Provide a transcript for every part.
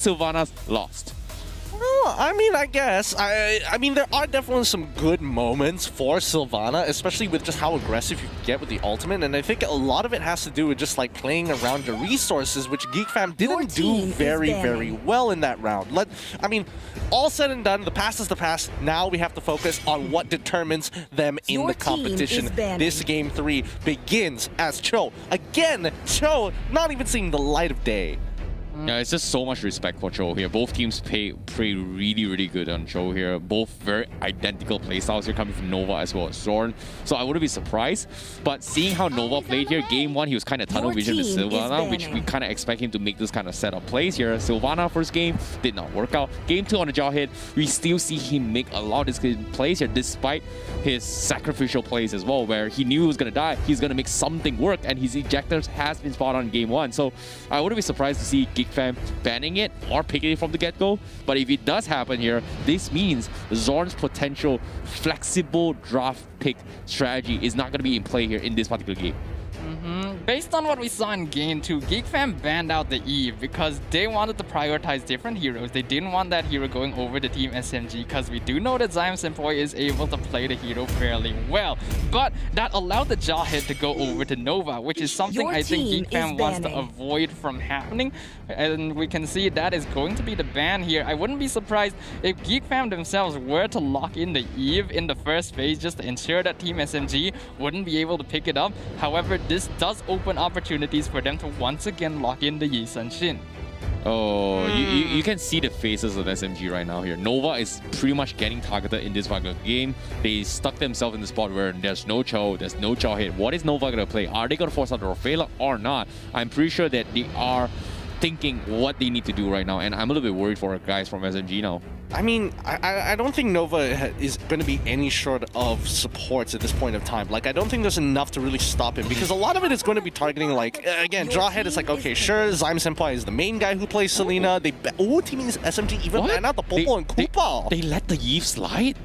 Sylvanas lost. Well, I mean, I guess. I mean, there are definitely some good moments for Sylvana, especially with just how aggressive you can get with the ultimate. And I think a lot of it has to do with just like playing around your resources, which Geek Fam didn't do very well in that round. I mean, all said and done, the past is the past. Now we have to focus on what determines them in the competition. This game 3 begins as Cho. Again, Cho not even seeing the light of day. Yeah, it's just so much respect for Cho here. Both teams play really good on Cho here. Both very identical playstyles here coming from Nova as well as Zorn. So I wouldn't be surprised. But seeing how Nova played here, game 1, he was kind of tunnel vision with Sylvana, which we kind of expect him to make this kind of setup plays here. Sylvana first game did not work out. Game 2 on the jaw hit, we still see him make a lot of these plays here despite his sacrificial plays as well, where he knew he was going to die. He's going to make something work, and his ejectors has been spot on in game 1. So I wouldn't be surprised to see Geek Fam banning it or picking it from the get-go. But if it does happen here, this means Zorn's potential flexible draft pick strategy is not going to be in play here in this particular game. Based on what we saw in game 2, Geek Fam banned out the Yve because they wanted to prioritize different heroes. They didn't want that hero going over the team SMG because we do know that Senpai is able to play the hero fairly well. But that allowed the jaw hit to go over to Nova, which is something I think Geek Fam wants to avoid from happening. And we can see that is going to be the ban here. I wouldn't be surprised if Geek Fam themselves were to lock in the Yve in the first phase just to ensure that team SMG wouldn't be able to pick it up. However, this does open opportunities for them to once again lock in the Yi Sun-shin. Oh, you can see the faces of SMG right now here. Nova is pretty much getting targeted in this particular game. They stuck themselves in the spot where there's no Cho, there's no jaw hit. What is Nova going to play? Are they going to force out the Rafaela or not? I'm pretty sure that they are thinking what they need to do right now, and I'm a little bit worried for guys from SMG now. I mean, I don't think Nova is going to be any short of supports at this point of time. Like, I don't think there's enough to really stop him, because a lot of it is going to be targeting, like, again, Drawhead is like, okay, sure, Senpai is the main guy who plays Selena. Teaming SMG even banned out the Popo and Koopa. They let the Yve slide?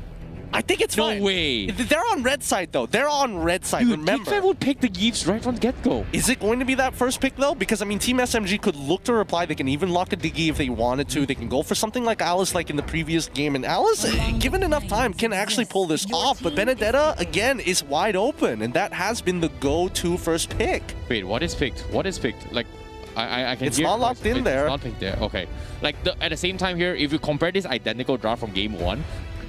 I think it's fine. No way. They're on red side, though. They're on red side, remember. Geek Fam would pick the Yves right from the get-go. Is it going to be that first pick, though? Because, I mean, Team SMG could look to reply. They can even lock a Diggy if they wanted to. They can go for something like Alice, like in the previous game. And Alice, given enough time, can actually pull this off. But Benedetta, again, is wide open. And that has been the go-to first pick. Wait, what is picked? What is picked? Like, I can it's hear... Not locked in there. It's not picked there. Okay. Like, at the same time here, if you compare this identical draft from game 1,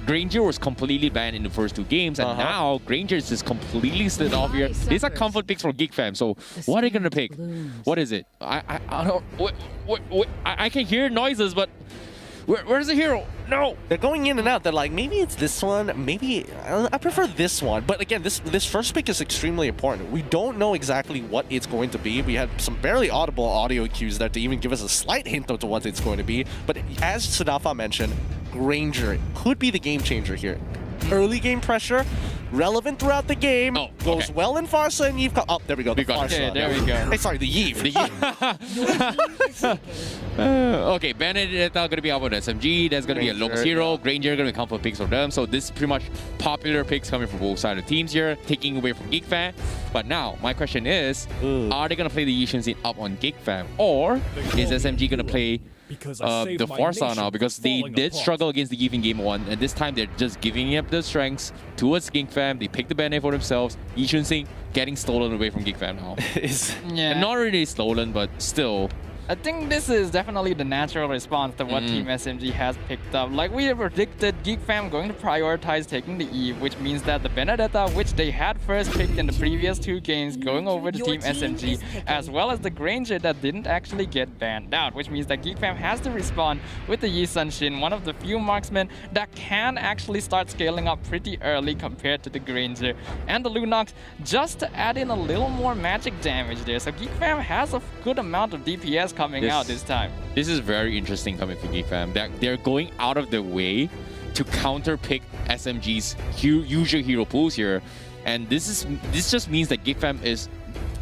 Granger was completely banned in the first 2 games, and now Granger is just completely slid off here. These are comfort picks for Geek Fam, so what are they gonna pick? What is it? I don't... Wait, I can hear noises, but where's the hero? No! They're going in and out. They're like, maybe it's this one, maybe... I prefer this one. But again, this first pick is extremely important. We don't know exactly what it's going to be. We had some barely audible audio cues there to even give us a slight hint of what it's going to be. But as Sadafa mentioned, Granger could be the game changer here. Early game pressure, relevant throughout the game, goes well in Farsa and Yve. Oh, there we go. The Farsa. Okay, there we go. Hey, sorry, the Yve. Okay, Benedetta gonna be out with SMG. There's gonna be a Lux hero. Granger gonna be comfort picks for them. So this is pretty much popular picks coming from both sides of the teams here, taking away from Geek Fam. But now, my question is, are they gonna play the Yi Sun-shin up on Geek Fam, or is SMG gonna play the Farsa now, because they did struggle against the Yve in game 1, and this time they're just giving up their strengths towards Geek Fam. They picked the Band-Aid for themselves. Yi Sun-shin getting stolen away from Geek Fam now. And not really stolen, but still. I think this is definitely the natural response to what Team SMG has picked up. Like we have predicted, Geek Fam going to prioritize taking the Yve, which means that the Benedetta, which they had first picked in the previous 2 games, going over to Team SMG, as well as the Granger that didn't actually get banned out, which means that Geek Fam has to respond with the Yi Sun-shin, one of the few marksmen that can actually start scaling up pretty early compared to the Granger. And the Lunox, just to add in a little more magic damage there. So Geek Fam has a good amount of DPS coming out this time. This is very interesting coming from Geek Fam. They're going out of their way to counter-pick SMG's usual hero pools here. And this just means that Geek Fam is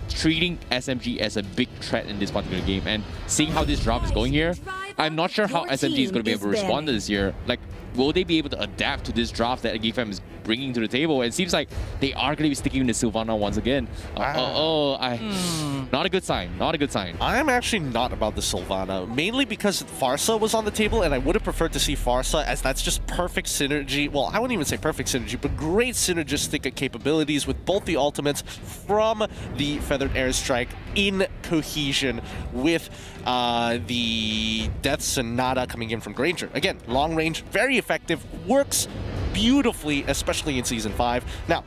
treating SMG as a big threat in this particular game. And seeing how this draft is going here, I'm not sure how SMG is going to be able to respond to this here. Like, will they be able to adapt to this draft that Geek Fam is bringing to the table? It seems like they are going to be sticking with Sylvana once again. Not a good sign. Not a good sign. I'm actually not about the Sylvana, mainly because Farsa was on the table, and I would have preferred to see Farsa, as that's just perfect synergy. Well, I wouldn't even say perfect synergy, but great synergistic capabilities with both the ultimates from the Feathered Airstrike in cohesion with the Death Sonata coming in from Granger. Again, long range, very effective, works beautifully, especially in Season 5. Now,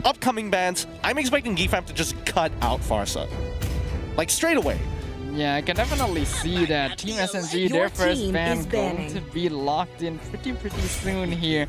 upcoming bans, I'm expecting Geek Fam to just cut out Farsa. Like, straight away. Yeah, I can definitely see that Team SMG, their first ban, going to be locked in pretty soon here.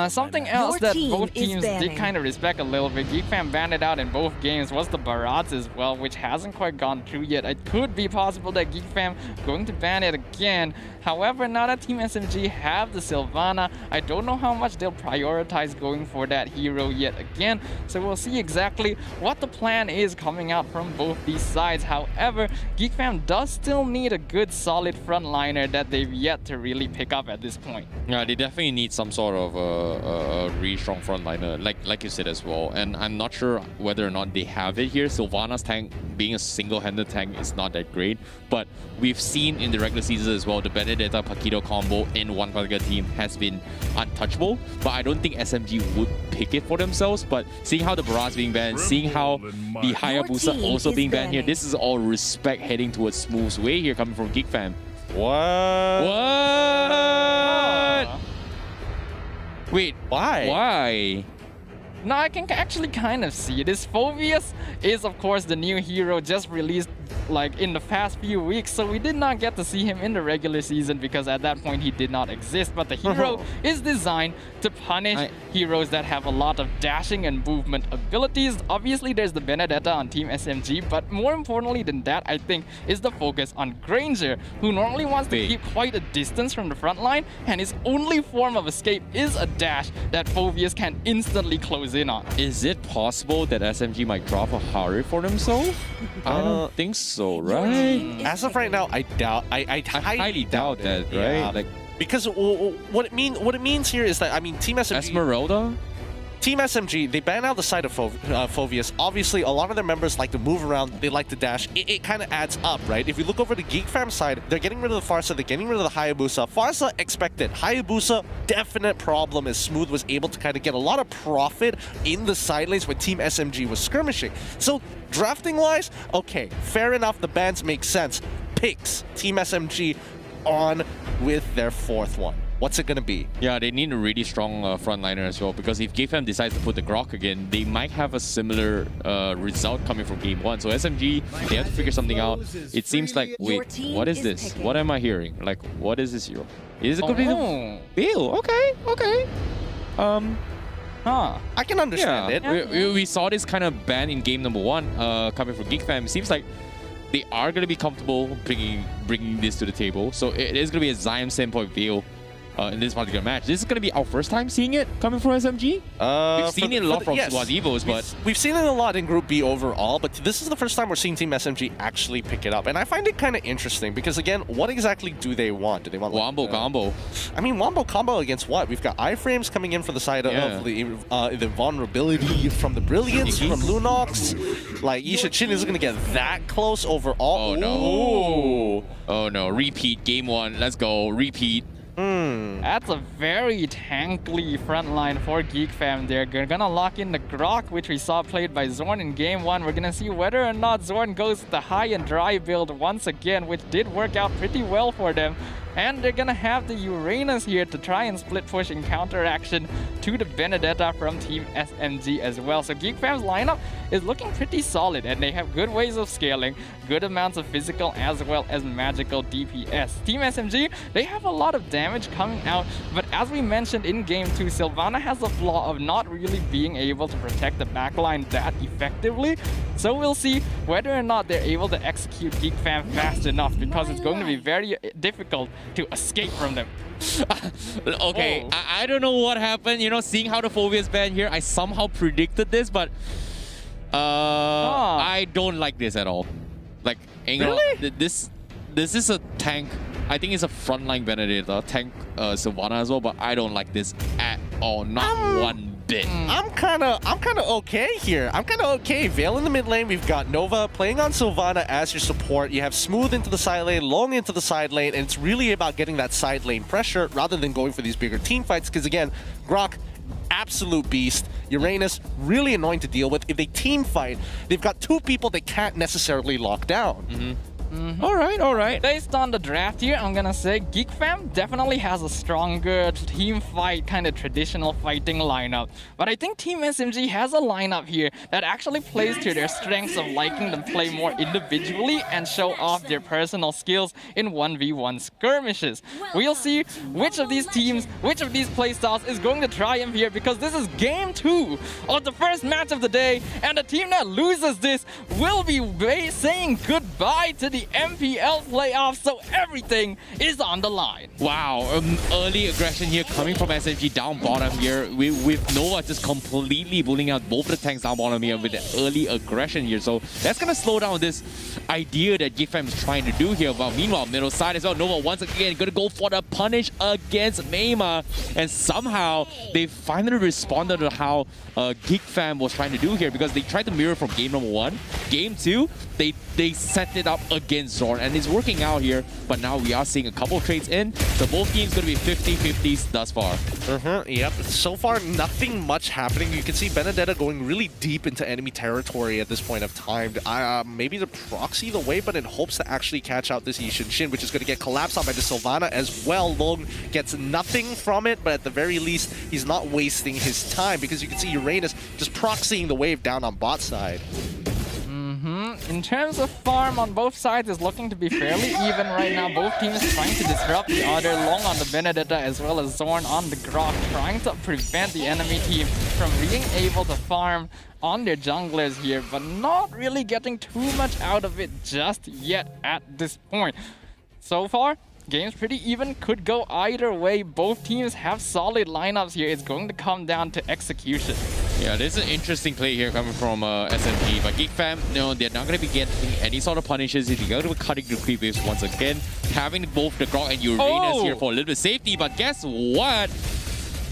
Something else that both teams did kind of respect a little bit, Geek Fam banned it out in both games, was the Barats as well, which hasn't quite gone through yet. It could be possible that Geek Fam going to ban it again. However, now that Team SMG have the Sylvana, I don't know how much they'll prioritize going for that hero yet again. So we'll see exactly what the plan is coming out from both these sides. However, Geek Fam does still need a good solid frontliner that they've yet to really pick up at this point. Yeah, they definitely need some sort of a really strong frontliner, like you said as well. And I'm not sure whether or not they have it here. Sylvana's tank being a single-handed tank is not that great, but we've seen in the regular season as well, the Benedetta Paquito combo in one particular team has been untouchable. But I don't think SMG would pick it for themselves. But seeing how the Barrage being banned, seeing how the Hayabusa also being banned here, this is all respect heading towards Smooth's way here coming from Geek Fam. What? Wait, why? Why? Now I can actually kind of see this. Phoveus is of course the new hero just released like in the past few weeks, so we did not get to see him in the regular season because at that point he did not exist. But the hero is designed to punish heroes that have a lot of dashing and movement abilities. Obviously there's the Benedetta on Team SMG, but more importantly than that, I think, is the focus on Granger, who normally wants to keep quite a distance from the front line, and his only form of escape is a dash that Phoveus can instantly close in on. Is it possible that SMG might drop a Hari for themselves? I don't think so, right? As of right now, I doubt. I highly doubt that, right? Yeah. Like, because what it means here is that, I mean, Team SMG. Esmeralda? Team SMG, they ban out the side of Phoveus. Obviously, a lot of their members like to move around, they like to dash. It kind of adds up, right? If you look over the Geek Fam side, they're getting rid of the Farsa, they're getting rid of the Hayabusa. Farsa expected. Hayabusa, definite problem, as Smooth was able to kind of get a lot of profit in the side lanes when Team SMG was skirmishing. So, drafting-wise, okay, fair enough, the bans make sense. Picks Team SMG on with their fourth one. What's it going to be? Yeah, they need a really strong frontliner as well, because if Geek Fam decides to put the Grok again, they might have a similar result coming from game 1. So SMG, they have to figure something out. It seems like, wait, what is this? What am I hearing? Like, what is this hero? Is it going to be the Bill? Okay, okay. I can understand it. We saw this kind of ban in game number 1 coming from Geek Fam. It seems like they are going to be comfortable bringing this to the table. So it is going to be a Zion standpoint Veil in this particular match. This is going to be our first time seeing it coming from SMG. We've seen it a lot from Squad Evos, but we've seen it a lot in Group B overall, but this is the first time we're seeing Team SMG actually pick it up. And I find it kind of interesting because, again, what exactly do they want? Do they want Wombo combo? I mean, Wombo combo against what? We've got iframes coming in for the side of the vulnerability from the Brilliance, from Lunox. Like, Isha Chin isn't going to get that close overall. Oh, no. Oh, no. Repeat. Game 1. Let's go. Repeat. That's a very tankly front line for Geek Fam. They're gonna lock in the Grok, which we saw played by Zorn in game 1. We're gonna see whether or not Zorn goes the high and dry build once again, which did work out pretty well for them. And they're gonna have the Uranus here to try and split push in counteraction to the Benedetta from Team SMG as well. So Geek Fam's lineup is looking pretty solid, and they have good ways of scaling, good amounts of physical as well as magical DPS. Team SMG, they have a lot of damage coming out, but as we mentioned in game 2, Sylvana has the flaw of not really being able to protect the backline that effectively. So we'll see whether or not they're able to execute Geek Fam fast enough, because it's going to be very difficult to escape from them. Okay, I don't know what happened. You know, seeing how the Phoveus ban here, I somehow predicted this, but I don't like this at all. Like, really? This is a tank I think it's a frontline Benedetta, tank Sylvana as well, but I don't like this at all, not one bit. I'm kind of okay here. I'm kind of okay. Vale in the mid lane. We've got Nova playing on Sylvana as your support. You have Smooth into the side lane, Long into the side lane, and it's really about getting that side lane pressure rather than going for these bigger team fights. Because again, Grok, absolute beast. Uranus, really annoying to deal with. If they team fight, they've got two people they can't necessarily lock down. All right. Based on the draft here, I'm gonna say Geek Fam definitely has a stronger team fight, kind of traditional fighting lineup. But I think Team SMG has a lineup here that actually plays to their strengths of liking to play more individually and show off their personal skills in 1v1 skirmishes. We'll see which of these teams, which of these playstyles is going to triumph here, because this is game 2 of the first match of the day, and the team that loses this will be saying goodbye to the MPL playoffs, so everything is on the line. Wow, early aggression here coming from SMG down bottom here, with Nova just completely bullying out both the tanks down bottom here with the early aggression here. So that's going to slow down this idea that Geek Fam is trying to do here. But meanwhile, middle side as well, Nova once again going to go for the punish against Mayma. And somehow they finally responded to how Geek Fam was trying to do here, because they tried to mirror from game number 1. Game 2, they set it up against Zorn, and it's working out here. But now we are seeing a couple of trades in, so both teams going to be 50-50s thus far. Yep. So far, nothing much happening. You can see Benedetta going really deep into enemy territory at this point of time. Maybe to proxy the way, but in hopes to actually catch out this Yishin Shin, which is going to get collapsed on by the Sylvana as well. Long gets nothing from it, but at the very least, he's not wasting his time, because you can see Uranus just proxying the wave down on bot side. In terms of farm on both sides is looking to be fairly even right now. Both teams trying to disrupt the other. Long on the Benedetta as well as Zorn on the Grok, trying to prevent the enemy team from being able to farm on their junglers here, but not really getting too much out of it just yet at this point. So far, game's pretty even, could go either way. Both teams have solid lineups here. It's going to come down to execution. Yeah, this is an interesting play here coming from SMG, but Geek Fam, no, they're not going to be getting any sort of punishes. They're going to be cutting the creep waves once again, having both the Grok and Uranus here for a little bit of safety. But guess what?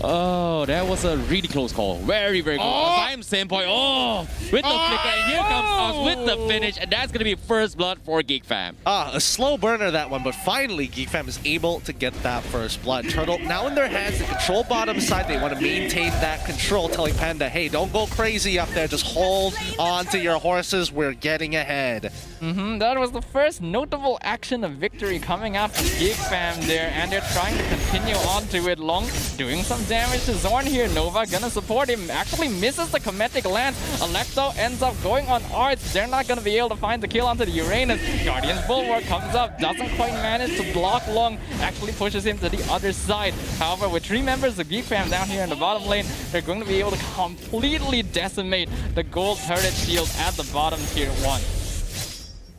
Oh, that was a really close call. Very, very close. I'm standpoint. With the flicker, and here comes us with the finish, and that's going to be first blood for Geek Fam. A slow burner, that one, but finally Geek Fam is able to get that first blood. Turtle now in their hands, they control bottom side. They want to maintain that control, telling Panda, hey, don't go crazy up there. Just hold on to your horses. We're getting ahead. That was the first notable action of victory coming out from Geek Fam there, and they're trying to continue on to it. Long doing some damage to Zorn here. Nova gonna support him. Actually misses the Cometic Lance. Electo ends up going on Arts. They're not gonna be able to find the kill onto the Uranus. Guardian's Bulwark comes up, doesn't quite manage to block Long. Actually pushes him to the other side. However, with 3 members of Geek Fam down here in the bottom lane, they're going to be able to completely decimate the gold turret shield at the bottom tier 1.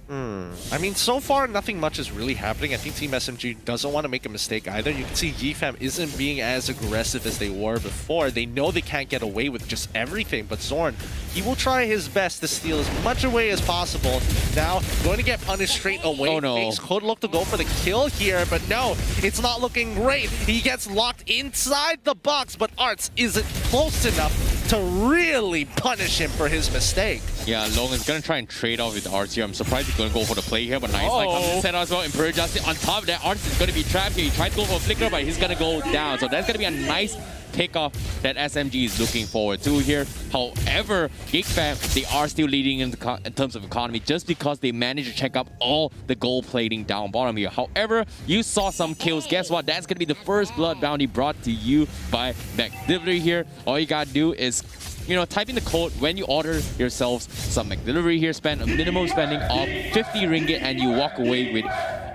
I mean, so far, nothing much is really happening. I think Team SMG doesn't want to make a mistake either. You can see Geek Fam isn't being as aggressive as they were before. They know they can't get away with just everything, but Zorn, he will try his best to steal as much away as possible. Now, going to get punished straight away. Oh, no. Fakes could look to go for the kill here, but no, it's not looking great. He gets locked inside the box, but Arts isn't close enough to really punish him for his mistake. Yeah, Long is going to try and trade off with Arts here. I'm surprised he's going to go for the play here, but nice. Like, comes to set as well. Imperial Justice on top of that. Arts is going to be trapped here. He tried to go for a flicker, but he's going to go down. So that's going to be a nice pickoff that SMG is looking forward to here. However, Geek Fam, they are still leading in terms of economy just because they managed to check up all the gold plating down bottom here. However, you saw some kills. Guess what? That's going to be the first blood bounty brought to you by McDelivery here. All you got to do is, you know, type in the code when you order yourselves some McDelivery here. Spend a minimum spending of 50 ringgit and you walk away with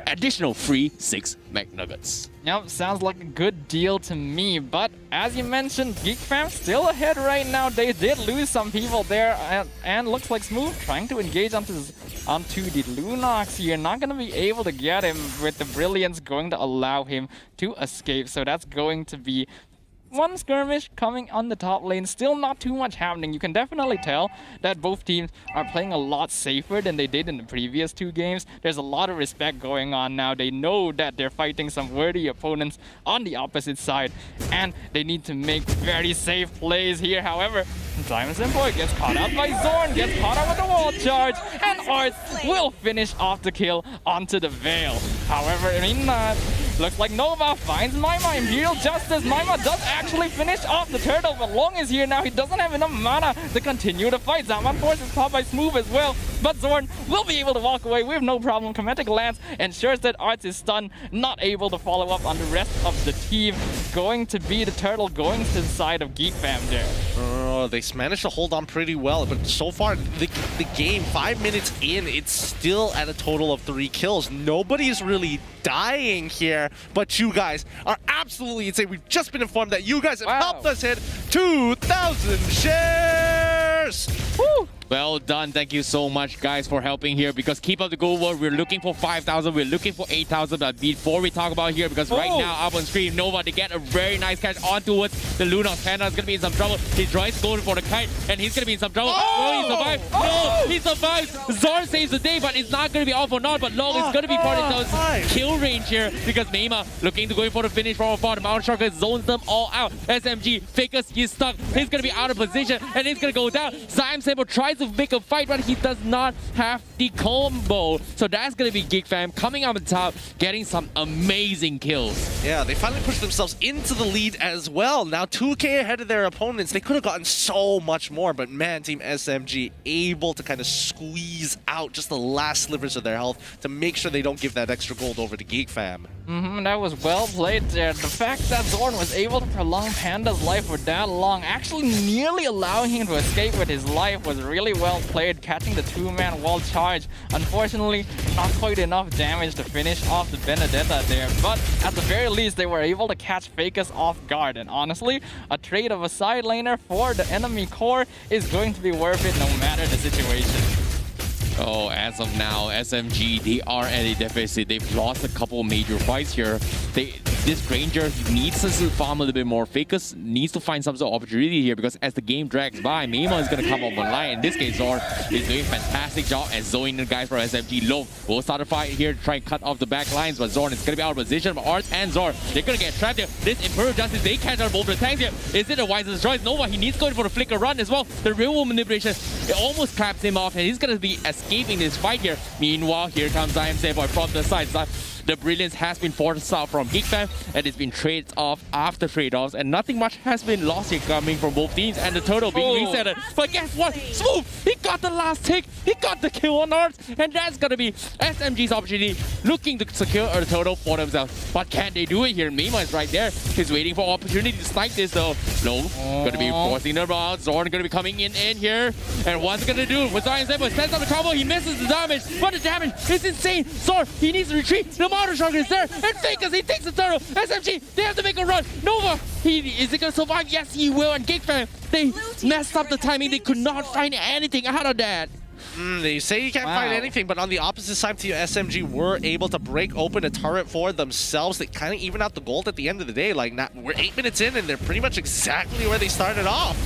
additional free 6 McNuggets. Yep, sounds like a good deal to me. But as you mentioned, Geek Fam still ahead right now. They did lose some people there, and looks like Smooth trying to engage onto the Lunox here. Not going to be able to get him with the Brilliance going to allow him to escape. So that's going to be one skirmish coming on the top lane. Still not too much happening. You can definitely tell that both teams are playing a lot safer than they did in the previous 2 games. There's a lot of respect going on now. They know that they're fighting some worthy opponents on the opposite side, and they need to make very safe plays here. However, Dominus Yve gets caught out by Zorn, gets caught out with the wall charge, and Arts will finish off the kill onto the Veil. However, looks like Nova finds Maima. Imperial Justice. Maima does actually finish off the turtle, but Long is here now. He doesn't have enough mana to continue the fight. Zaman forces pop by Smooth as well, but Zorn will be able to walk away with no problem. Kinetic Lance ensures that Arts is stunned, not able to follow up on the rest of the team. Going to be the turtle going to the side of Geek Fam there. They managed to hold on pretty well, but so far the game, 5 minutes in, it's still at a total of 3 kills. Nobody's really dying here, but you guys are absolutely insane. We've just been informed that you guys have helped us hit 2,000 shares. Woo! Well done. Thank you so much, guys, for helping here, because keep up the good work. We're looking for 5,000. We're looking for 8,000. But before we talk about here, because right now up on screen, Nova, they get a very nice catch on towards the Lunox. Panda is going to be in some trouble. He tries going for the kite, and he's going to be in some trouble. Oh, he survived. No, he survived. Zorn saves the day, but it's not going to be all for naught. But Long is going to be part of those kill range here, because Neymar looking to go for the finish from afar. The Mount Shark zones them all out. SMG fakers, he's stuck. He's going to be out of position, and he's going to go down. Zyme tries to make a fight, but he does not have the combo. So that's going to be Geek Fam coming up on top, getting some amazing kills. Yeah, they finally pushed themselves into the lead as well. Now 2K ahead of their opponents. They could have gotten so much more, but man, Team SMG able to kind of squeeze out just the last slivers of their health to make sure they don't give that extra gold over to Geek Fam. That was well played there. The fact that Zorn was able to prolong Panda's life for that long, actually nearly allowing him to escape with his life, was really well played, catching the 2-man wall charge. Unfortunately, not quite enough damage to finish off the Benedetta there, but at the very least, they were able to catch Fakus off guard. And honestly, a trade of a side laner for the enemy core is going to be worth it no matter the situation. Oh, as of now, SMG, they are at a deficit. They've lost a couple major fights here. This Granger needs to farm a little bit more. Fakus needs to find some sort of opportunity here, because as the game drags by, Mima is going to come up online. In this case, Zorn is doing a fantastic job as zoning the guys for SMG. Low will start a fight here to try and cut off the back lines, but Zorn is going to be out of position. But Arts and Zorn, they're going to get trapped here. This Imperial Justice, they catch out both the tanks here. Is it a wisest choice? Nova, he needs to go for the flicker run as well. The real world manipulation, it almost claps him off, and he's going to be escaping this fight here. Meanwhile, here comes Zyme from the side. The brilliance has been forced out from Geek Fam, and it's been traded off after trade-offs, and nothing much has been lost here coming from both teams, and the turtle being resetted. But guess what? Smooth! He got the last tick! He got the kill on Arts, and that's gonna be SMG's opportunity, looking to secure a turtle for themselves. But can they do it here? Mima is right there. He's waiting for opportunity to snipe this though. No, gonna be forcing them out. Zorn gonna be coming in here, and what's gonna do? With Zion Zebo sends out the combo, he misses the damage, but the damage is insane. Zorn, he needs to retreat. The Mount Shark is there, and Fakus, he takes the turtle. SMG, they have to make a run. Nova, is he gonna survive? Yes, he will. And Geek Fam, they messed up the timing. They could not find anything out of that. They say you can't find anything, but on the opposite side, Team SMG were able to break open a turret for themselves. They kind of even out the gold at the end of the day. Like, we're 8 minutes in, and they're pretty much exactly where they started off.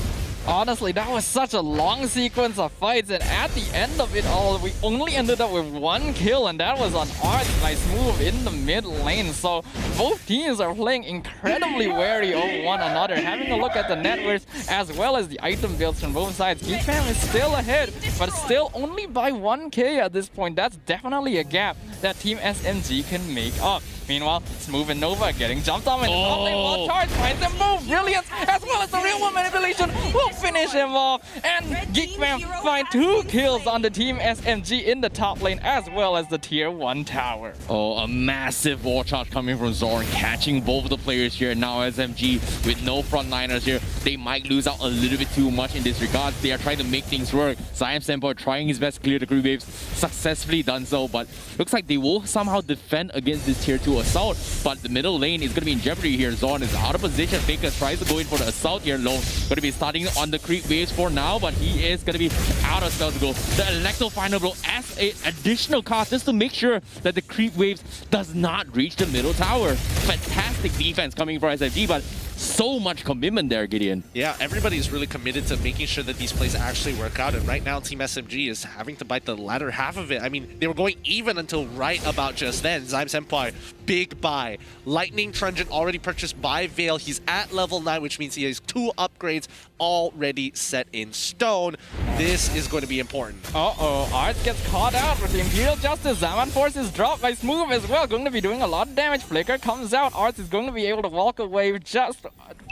Honestly, that was such a long sequence of fights, and at the end of it all, we only ended up with 1 kill, and that was on Arts by Smooth in the mid lane. So both teams are playing incredibly wary of one another. Having a look at the net worth as well as the item builds from both sides, Geek Fam is still ahead, but still only by 1k at this point. That's definitely a gap that Team SMG can make up. Meanwhile, Smooth and Nova getting jumped on with the top lane wall charge, finds them both. Brilliance, as well as the real one manipulation, will finish him off. And Geek Fam find 2 kills on the Team SMG in the top lane, as well as the tier 1 tower. Oh, a massive wall charge coming from Zorn, catching both of the players here. Now SMG with no frontliners here, they might lose out a little bit too much in this regard. They are trying to make things work. Zyme Senpai trying his best to clear the creep waves, successfully done so, but looks like they will somehow defend against this tier 2 assault, but the middle lane is going to be in jeopardy here. Zorn is out of position. Fakus tries to go in for the assault here. Low going to be starting on the creep waves for now, but he is going to be out of spell to go. The Electro final blow as an additional cost just to make sure that the creep waves does not reach the middle tower. Fantastic defense coming for SMG, but So much commitment there, Gideon. Yeah, everybody's really committed to making sure that these plays actually work out. And right now, Team SMG is having to bite the latter half of it. I mean, they were going even until right about just then. Zyme Senpai, big buy. Lightning Truncheon already purchased by Vale. He's at level 9, which means he has 2 upgrades already set in stone. This is going to be important. Uh-oh, Arts gets caught out with the Imperial Justice. Zaman Force is dropped by Smooth as well. Going to be doing a lot of damage. Flicker comes out. Arts is going to be able to walk away just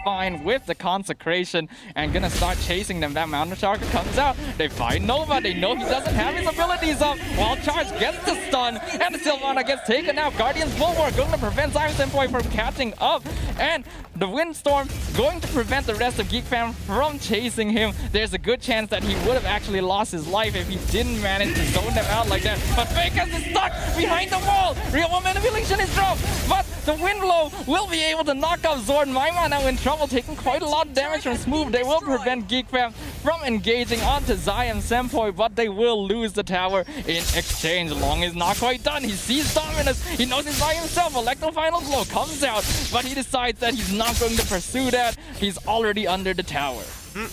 fine with the Consecration and gonna start chasing them. That Mountain Shark comes out. They find Nova. They know he doesn't have his abilities up. Wild Charge gets the stun and Sylvana gets taken out. Guardian's Bulwark going to prevent Zyme Senpai from catching up. And the Windstorm going to prevent the rest of Geek Fam from chasing him. There's a good chance that he would have actually lost his life if he didn't manage to zone them out like that. But Fakus is stuck behind the wall. Real World Manipulation is dropped. But the Wind Blow will be able to knock off Zord. Maima now in trouble, taking quite a lot of damage from Smooth. They will prevent Geek Fam from engaging onto Zyme Senpai, but they will lose the tower in exchange. Long is not quite done. He sees Dominus. He knows he's by himself. Electro Final Blow comes out, but he decides that he's not going to pursue that. He's already under the tower.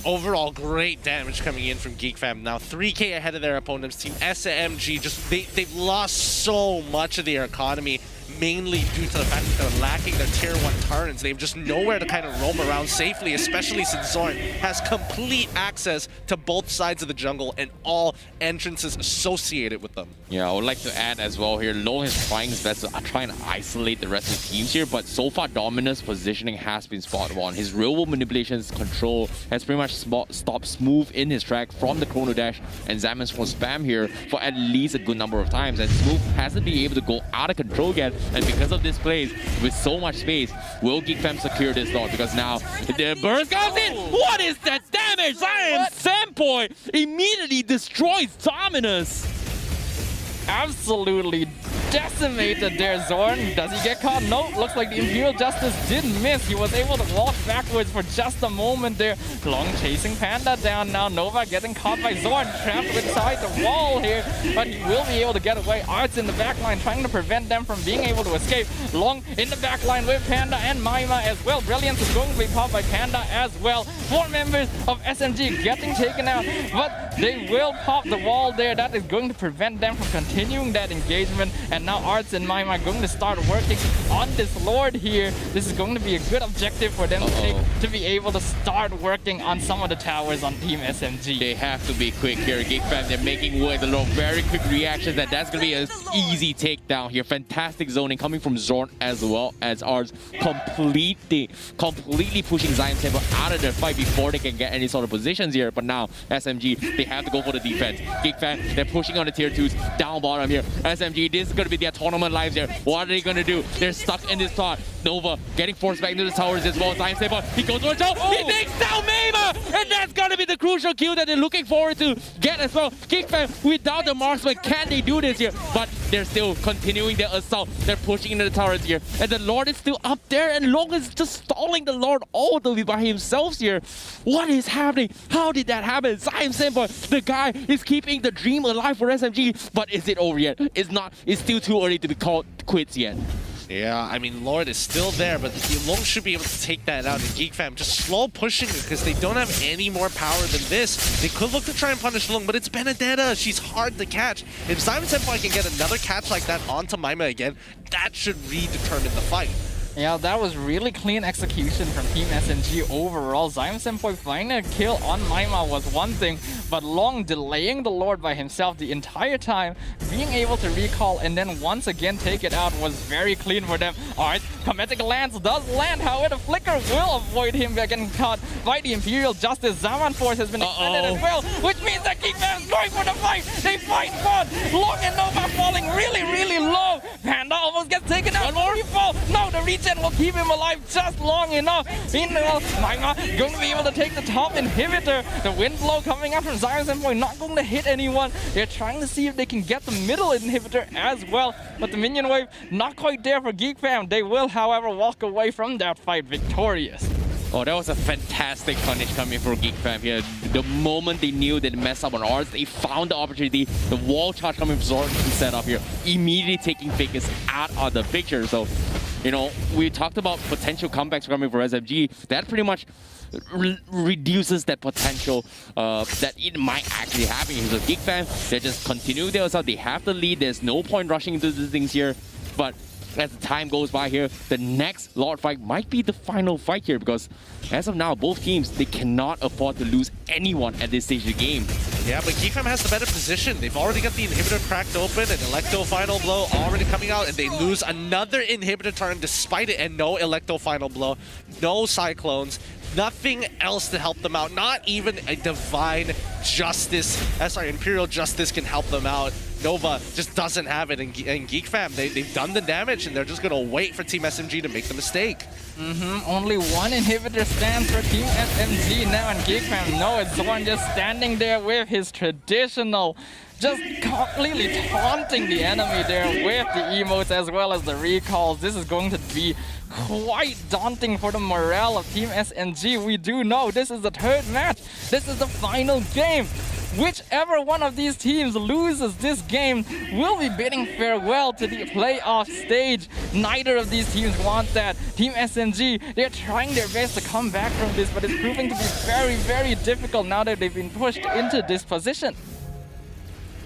Overall, great damage coming in from Geek Fam. Now 3K ahead of their opponents. Team SMG, just they've lost so much of their economy, mainly due to the fact that they're lacking their tier 1 turrets. They have just nowhere to kind of roam around safely, especially since Zorn has complete access to both sides of the jungle and all entrances associated with them. Yeah, I would like to add as well here, Long is trying his best to try and isolate the rest of the teams here, but so far Dominus' positioning has been spot on. His real-world manipulations control has pretty much stopped Smooth in his track from the Chrono Dash, and Zaman's for spam here for at least a good number of times, and Smooth hasn't been able to go out of control yet. And because of this plays, with so much space, will Geek Fam secure this Lord? Because now the burst comes in. What is that damage? Zyme Senpai immediately destroys Dominus. Absolutely decimated there, Zorn. Does he get caught? No, looks like the Imperial Justice did miss. He was able to walk backwards for just a moment there. Long chasing Panda down now. Nova getting caught by Zorn, trapped inside the wall here, but he will be able to get away. Arts in the backline trying to prevent them from being able to escape. Long in the backline with Panda and Maima as well. Brilliance is going to be popped by Panda as well. 4 members of SMG getting taken out, but they will pop the wall there. That is going to prevent them from continuing that engagement. And now Arts and Maima are going to start working on this Lord here. This is going to be a good objective for them to take, to be able to start working on some of the towers on Team SMG. They have to be quick here, Geek Fam. They're making way, the little very quick reactions, and that's going to be an easy takedown here. Fantastic zoning coming from Zorn as well as Arts, completely pushing Zyme Senpai out of their fight before they can get any sort of positions here. But now SMG, they have to go for the defense. Geek Fam, they're pushing on the tier 2s down bottom here. SMG, this is going to be their tournament lives here. What are they going to do? They're stuck in this spot. Nova getting forced back into the towers as well. Zyme Senpai, he goes for a jump. He takes down Maima, and that's going to be the crucial kill that they're looking forward to get as well. Geek Fam, without the marksman, can they do this here? But they're still continuing their assault. They're pushing into the towers here, and the Lord is still up there, and Long is just stalling the Lord all the way by himself here. What is happening? How did that happen? Zyme Senpai, the guy is keeping the dream alive for SMG, but is it over yet? It's not. It's still too early to be called quits yet. Yeah, I mean, Lord is still there, but Long should be able to take that out. And Geek Fam just slow pushing it because they don't have any more power than this. They could look to try and punish Long, but it's Benedetta. She's hard to catch. If Zyme Senpai can get another catch like that onto Maima again, that should redetermine the fight. Yeah, that was really clean execution from Team SMG overall. Zyme Senpai finding a kill on Maima was one thing, but Long delaying the Lord by himself the entire time, being able to recall and then once again take it out was very clean for them. Alright, Comedic Lance does land, however, Flicker will avoid him getting caught by the Imperial Justice. Zaman Force has been extended as well, which means that Geek Fam is going for the fight. They fight for Long and Nova falling really low. Panda almost gets taken out. One more fall. No, the regen will keep him alive just long enough. Meanwhile, Maima going to be able to take the top inhibitor. The wind blow coming out from Zyme Senpai not going to hit anyone. They're trying to see if they can get the middle inhibitor as well. But the minion wave not quite there for Geek Fam. They will, however, walk away from that fight victorious. Oh, that was a fantastic punish coming from Geek Fam here. The moment they knew they'd mess up on Arts, they found the opportunity. The wall charge coming from Zorn to set up here, immediately taking Fakus out of the picture. So You know, we talked about potential comebacks coming for SMG. That pretty much reduces that potential that it might actually happen. So Geek Fam, they just continue their assault. They have the lead. There's no point rushing into these things here. But as the time goes by here, the next Lord fight might be the final fight here, because as of now, both teams, they cannot afford to lose anyone at this stage of the game. Yeah, but Geek Fam has the better position. They've already got the inhibitor cracked open, and Electo Final Blow already coming out, and they lose another inhibitor turn despite it, and no Electo Final Blow, no Cyclones, nothing else to help them out. Not even a Divine Justice, Imperial Justice can help them out. Nova just doesn't have it, and Geek Fam, they've done the damage, and they're just going to wait for Team SMG to make the mistake. Only one inhibitor stands for Team SMG now, and Geek Fam, no, it's Zorn just standing there with his traditional, just completely taunting the enemy there with the emotes as well as the recalls. This is going to be quite daunting for the morale of Team SMG. We do know this is the third match. This is the final game. Whichever one of these teams loses this game will be bidding farewell to the playoff stage. Neither of these teams want that. Team SMG, they're trying their best to come back from this, but it's proving to be very, very difficult now that they've been pushed into this position.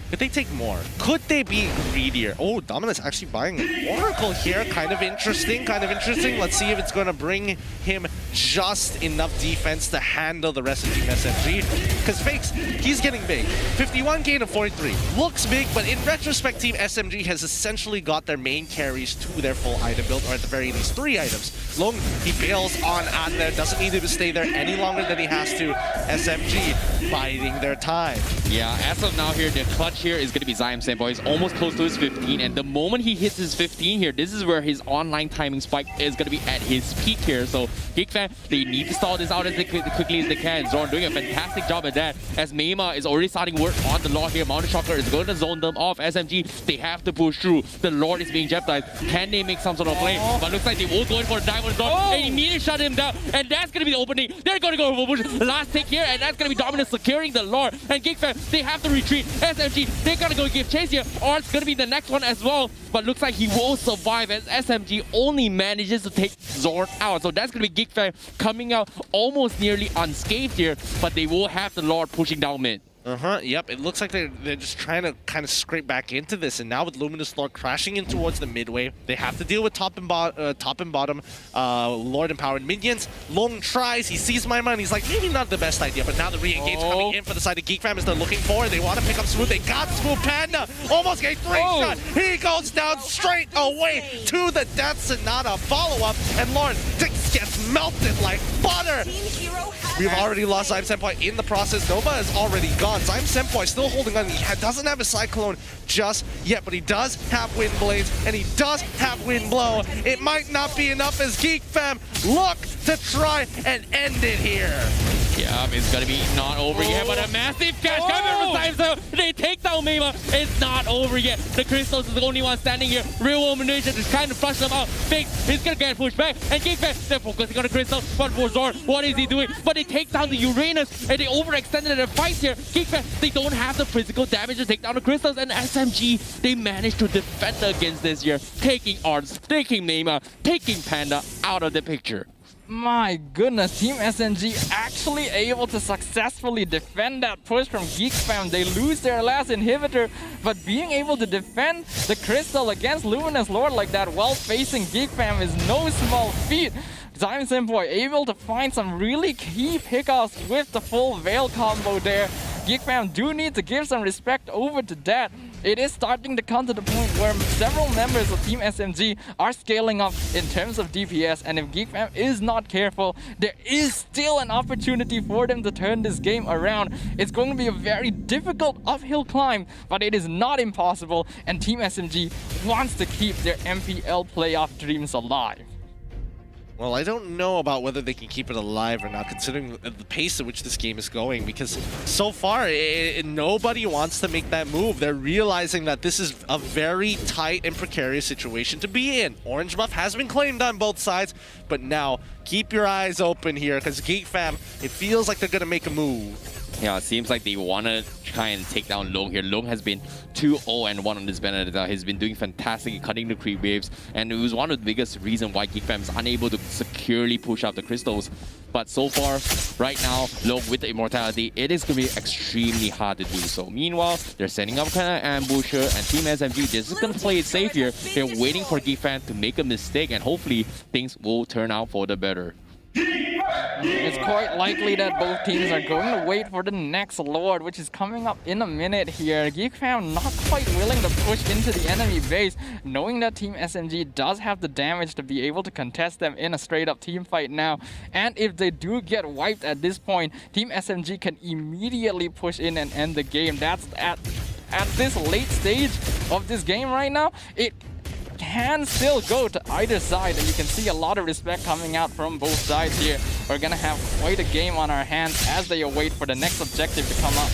Could they take more? Could they be greedier? Oh, Dominus actually buying an Oracle here. Kind of interesting, kind of interesting. Let's see if it's going to bring him just enough defense to handle the rest of Team SMG. Because Fakes, he's getting big. 51k to 43. Looks big, but in retrospect, Team SMG has essentially got their main carries to their full item build, or at the very least 3 items. Long, he bails on there, doesn't need to stay there any longer than he has to. SMG biding their time. Yeah, as of now here, the clutch here is going to be ZymeSenpai. He's almost close to his 15, and the moment he hits his 15 here, this is where his online timing spike is going to be at his peak here. So Geek Fam, they need to stall this out as quickly as they can. Zorn doing a fantastic job at that, as Mayma is already starting work on the Lord here. Mountain Shocker is going to zone them off. SMG, they have to push through. The Lord is being jeopardized. Can they make some sort of play? But looks like they will go in for a dive on the Zorn, and he needs to shut him down, and that's going to be the opening. They're going to go for push. Last take here, and that's going to be Dominus securing the Lord. And Geek Fam, they have to retreat. SMG, they're going to go give chase here, or it's going to be the next one as well. But looks like he will survive, as SMG only manages to take Zorn out. So that's going to be Geek Fam coming out almost nearly unscathed here, but they will have the Lord pushing down mid. Yep, it looks like they're just trying to kind of scrape back into this, and now with Luminous Lord crashing in towards the mid wave, they have to deal with top and bottom Lord empowered minions. Long tries, he sees my mind, he's like, maybe not the best idea, but now the re-engage coming in for the side of Geek Fam as they're looking for. They want to pick up Smooth, they got Smooth. Panda almost get 3 shot. He goes down straight away to the Death Sonata follow-up, and Lord gets melted like butter. We've already lost ZymeSenpai in the process. Nova is already gone. ZymeSenpai still holding on. He doesn't have a Cyclone just yet, but he does have Wind Blades, and he does have Wind Blow. It might not be enough as Geek Fam look to try and end it here. Yeah, it's gonna be not over yet, but a massive catch coming from ZymeSenpai. They take down Mayma. It's not over yet. The Crystals is the only one standing here. Real World Munition is trying to flush them out. Fakes is gonna get pushed back, and Geek Fam, they're focusing on the Crystal. But for Zorn, what is he doing? But they take down the Uranus, and they overextended their fight here. Geek Fam, they don't have the physical damage to take down the Crystals, and SMG, they managed to defend against this here, taking Arts, taking Mayma, taking Panda out of the picture. My goodness, Team SMG actually able to successfully defend that push from Geek Fam. They lose their last inhibitor, but being able to defend the Crystal against Luminous Lord like that while facing Geek Fam is no small feat. ZymeSenpai able to find some really key pickups with the full Veil combo there. Geek Fam do need to give some respect over to that. It is starting to come to the point where several members of Team SMG are scaling up in terms of DPS, and if Geek Fam is not careful, there is still an opportunity for them to turn this game around. It's going to be a very difficult uphill climb, but it is not impossible, and Team SMG wants to keep their MPL playoff dreams alive. Well, I don't know about whether they can keep it alive or not, considering the pace at which this game is going, because so far, nobody wants to make that move. They're realizing that this is a very tight and precarious situation to be in. Orange buff has been claimed on both sides, but now, keep your eyes open here, because Geek Fam, it feels like they're going to make a move. Yeah, it seems like they want to try and take down Long here. Long has been 2-0-1 on this Benedetta. He's been doing fantastic, cutting the creep waves, and it was one of the biggest reasons why Geek Fam is unable to securely push out the crystals. But so far, right now, Long with the immortality, it is going to be extremely hard to do so. Meanwhile, they're setting up kind of ambusher, and Team SMG, they're just going to play it safe here. They're waiting for Geek Fam to make a mistake, and hopefully things will turn out for the better. It's quite likely that both teams are going to wait for the next Lord, which is coming up in a minute here. Geek Fam not quite willing to push into the enemy base, knowing that Team SMG does have the damage to be able to contest them in a straight-up team fight now. And if they do get wiped at this point, Team SMG can immediately push in and end the game. That's at this late stage of this game right now, it can still go to either side, and you can see a lot of respect coming out from both sides here. We're gonna have quite a game on our hands as they await for the next objective to come up.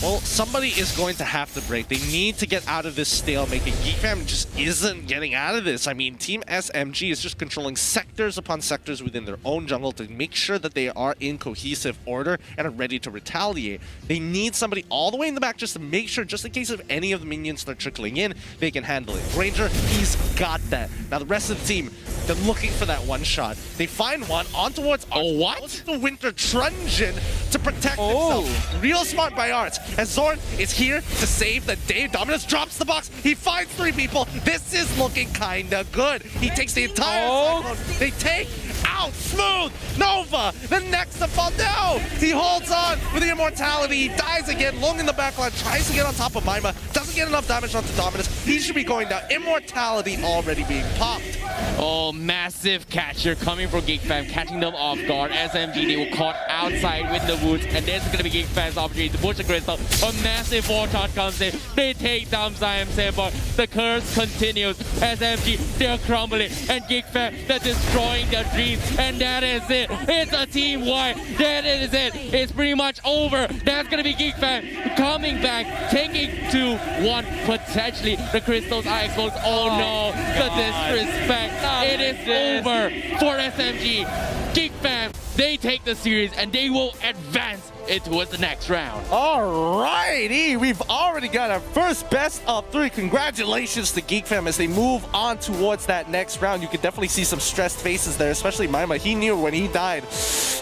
Well, somebody is going to have to break. They need to get out of this stalemate. Geek Fam just isn't getting out of this. I mean, Team SMG is just controlling sectors upon sectors within their own jungle to make sure that they are in cohesive order and are ready to retaliate. They need somebody all the way in the back just to make sure, just in case of any of the minions start trickling in, they can handle it. Ranger, he's got that. Now the rest of the team, they're looking for that one shot. They find one on towards Arts. Oh, what? The Winter Truncheon to protect himself. Real smart by Arts. As Zorn is here to save the day. Dominus drops the box. He finds 3 people. This is looking kinda good. He takes the entire cyclone. They take out Smooth Nova. The next to fall. No! He holds on with the immortality. He dies again. Long in the backline. Tries to get on top of Maima. Doesn't get enough damage onto Dominus. He should be going down. Immortality already being popped. Oh, massive catcher coming from Geek Fam, catching them off guard. SMG, they were caught outside with the woods, and there's going to be Geek Fam's opportunity to push the crystal. A massive Vortot comes in. They take down Zion Sandbar. The curse continues. SMG, they're crumbling, and Geek Fam, they're destroying their dreams, and that is it. It's a team wipe. That is it. It's pretty much over. That's going to be Geek Fam coming back, taking 2-1 potentially. The crystals are exposed. Oh no, the disrespect. It is over for SMG. Geek Fam, they take the series and they will advance it towards the next round. Alrighty, we've already got our first best of 3. Congratulations to Geek Fam as they move on towards that next round. You can definitely see some stressed faces there, especially Maima. He knew when he died.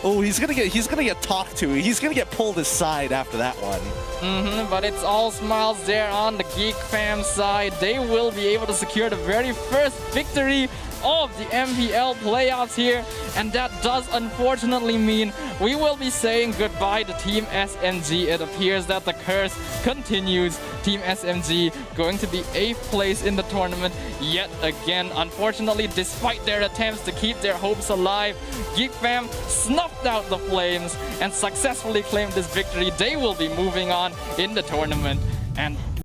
Oh, he's gonna get talked to. He's gonna get pulled aside after that one. But it's all smiles there on the Geek Fam side. They will be able to secure the very first victory of the MPL playoffs here, and that does unfortunately mean we will be saying goodbye to Team SMG. It appears that the curse continues. Team SMG going to be 8th place in the tournament yet again. Unfortunately, despite their attempts to keep their hopes alive, Geek Fam snuffed out the flames and successfully claimed this victory. They will be moving on in the tournament, and